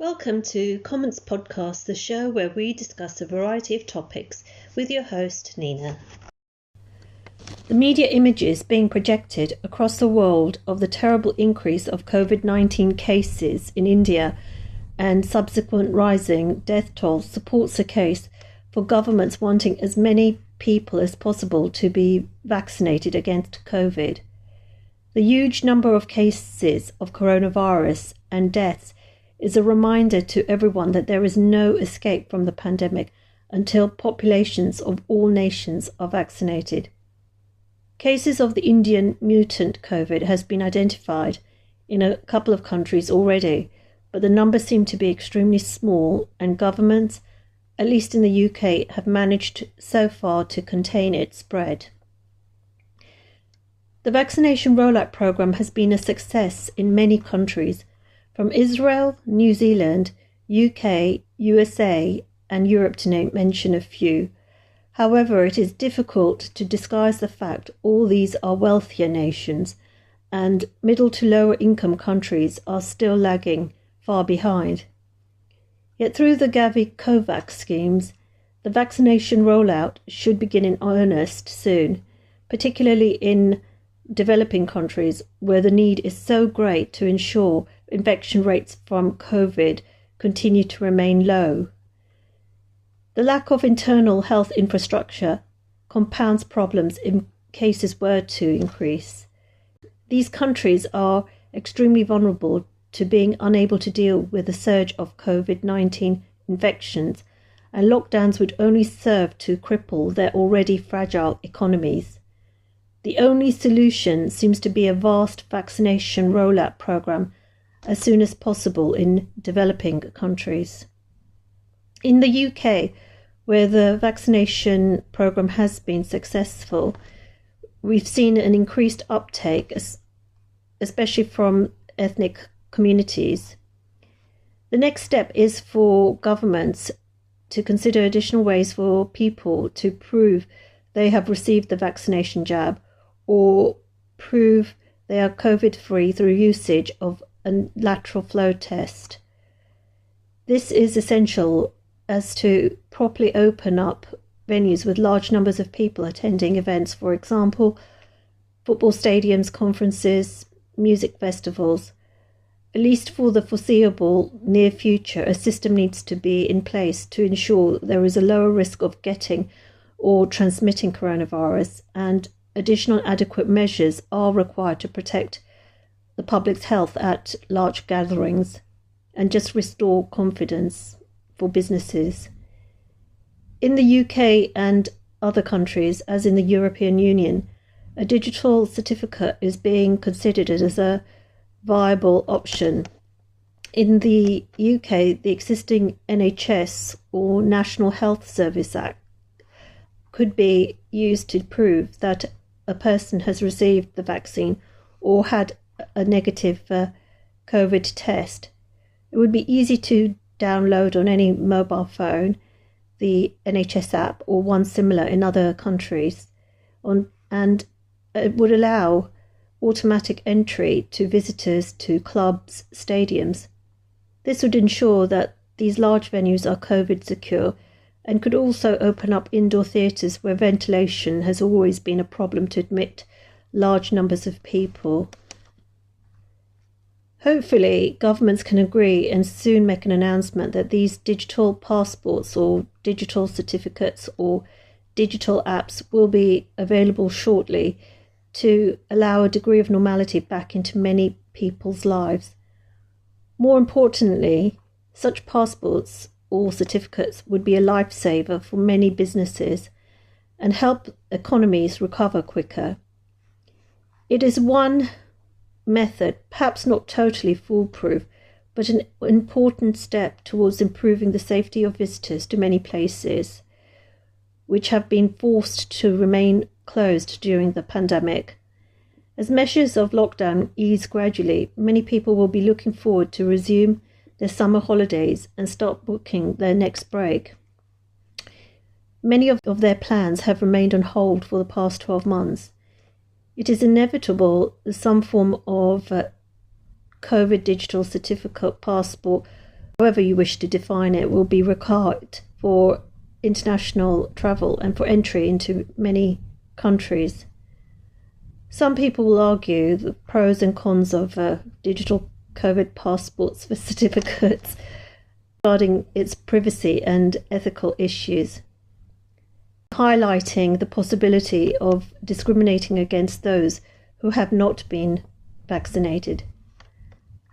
Welcome to Comments Podcast, the show where we discuss a variety of topics with your host, Nina. The media images being projected across the world of the terrible increase of COVID-19 cases in India and subsequent rising death toll supports a case for governments wanting as many people as possible to be vaccinated against COVID. The huge number of cases of coronavirus and deaths is a reminder to everyone that there is no escape from the pandemic until populations of all nations are vaccinated. Cases of the Indian mutant COVID has been identified in a couple of countries already, but the numbers seem to be extremely small, and governments, at least in the UK, have managed so far to contain its spread. The vaccination rollout programme has been a success in many countries, from Israel, New Zealand, UK, USA, and Europe to mention a few. However, it is difficult to disguise the fact all these are wealthier nations, and middle to lower income countries are still lagging far behind. Yet through the Gavi COVAX schemes, the vaccination rollout should begin in earnest soon, particularly in developing countries where the need is so great to ensure infection rates from COVID continue to remain low. The lack of internal health infrastructure compounds problems if cases were to increase. These countries are extremely vulnerable to being unable to deal with the surge of COVID-19 infections, and lockdowns would only serve to cripple their already fragile economies. The only solution seems to be a vast vaccination rollout programme as soon as possible in developing countries. In the UK, where the vaccination programme has been successful, we've seen an increased uptake, especially from ethnic communities. The next step is for governments to consider additional ways for people to prove they have received the vaccination jab or prove they are COVID-free through usage of a lateral flow test. This is essential as to properly open up venues with large numbers of people attending events, for example, football stadiums, conferences, music festivals. At least for the foreseeable near future, a system needs to be in place to ensure there is a lower risk of getting or transmitting coronavirus, and additional adequate measures are required to protect the public's health at large gatherings and just restore confidence for businesses. In the UK and other countries, as in the European Union, a digital certificate is being considered as a viable option. In the UK, the existing NHS or National Health Service Act could be used to prove that a person has received the vaccine or had a negative COVID test. It would be easy to download on any mobile phone the NHS app or one similar in other countries, and it would allow automatic entry to visitors to clubs, stadiums. This would ensure that these large venues are COVID secure and could also open up indoor theatres where ventilation has always been a problem to admit large numbers of people. Hopefully, governments can agree and soon make an announcement that these digital passports or digital certificates or digital apps will be available shortly to allow a degree of normality back into many people's lives. More importantly, such passports or certificates would be a lifesaver for many businesses and help economies recover quicker. It is one method, perhaps not totally foolproof, but an important step towards improving the safety of visitors to many places which have been forced to remain closed during the pandemic. As measures of lockdown ease gradually, many people will be looking forward to resume their summer holidays and start booking their next break. Many of their plans have remained on hold for the past 12 months. It is inevitable some form of COVID digital certificate passport however you wish to define it, will be required for international travel and for entry into many countries. Some people will argue the pros and cons of digital COVID passports for certificates regarding its privacy and ethical issues, highlighting the possibility of discriminating against those who have not been vaccinated.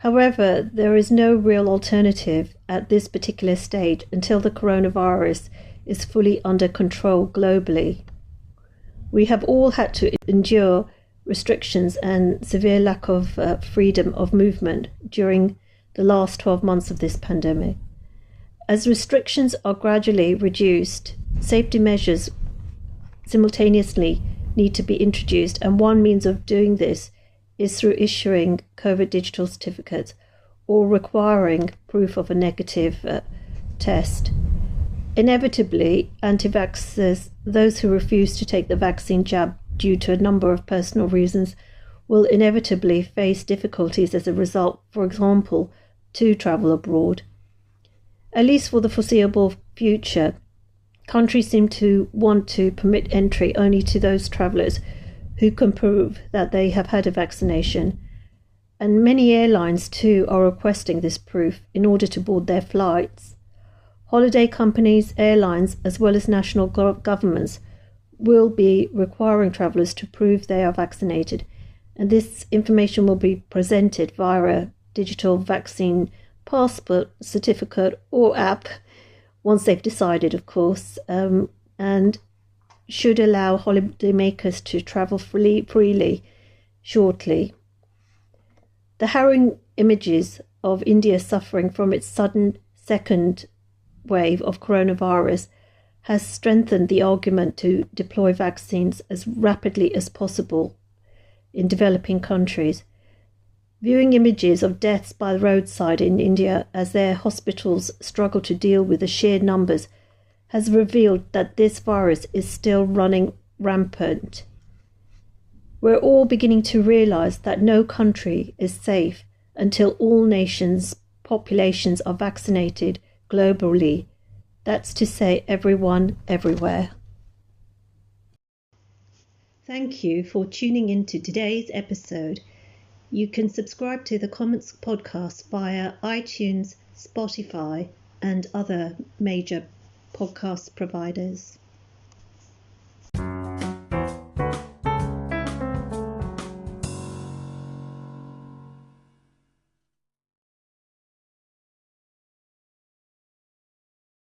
However, there is no real alternative at this particular stage until the coronavirus is fully under control globally. We have all had to endure restrictions and severe lack of freedom of movement during the last 12 months of this pandemic. As restrictions are gradually reduced, safety measures simultaneously need to be introduced, and one means of doing this is through issuing COVID digital certificates or requiring proof of a negative test. Inevitably, anti-vaxxers, those who refuse to take the vaccine jab due to a number of personal reasons, will inevitably face difficulties as a result, for example, to travel abroad. At least for the foreseeable future, countries seem to want to permit entry only to those travellers who can prove that they have had a vaccination, and many airlines too are requesting this proof in order to board their flights. Holiday companies, airlines, as well as national governments will be requiring travellers to prove they are vaccinated, and this information will be presented via a digital vaccine passport, certificate or app, once they've decided, of course, and should allow holidaymakers to travel freely shortly. The harrowing images of India suffering from its sudden second wave of coronavirus has strengthened the argument to deploy vaccines as rapidly as possible in developing countries. Viewing images of deaths by the roadside in India as their hospitals struggle to deal with the sheer numbers has revealed that this virus is still running rampant. We're all beginning to realize that no country is safe until all nations' populations are vaccinated globally. That's to say, everyone, everywhere. Thank you for tuning in to today's episode. You can subscribe to the Comments podcast via iTunes, Spotify, and other major podcast providers.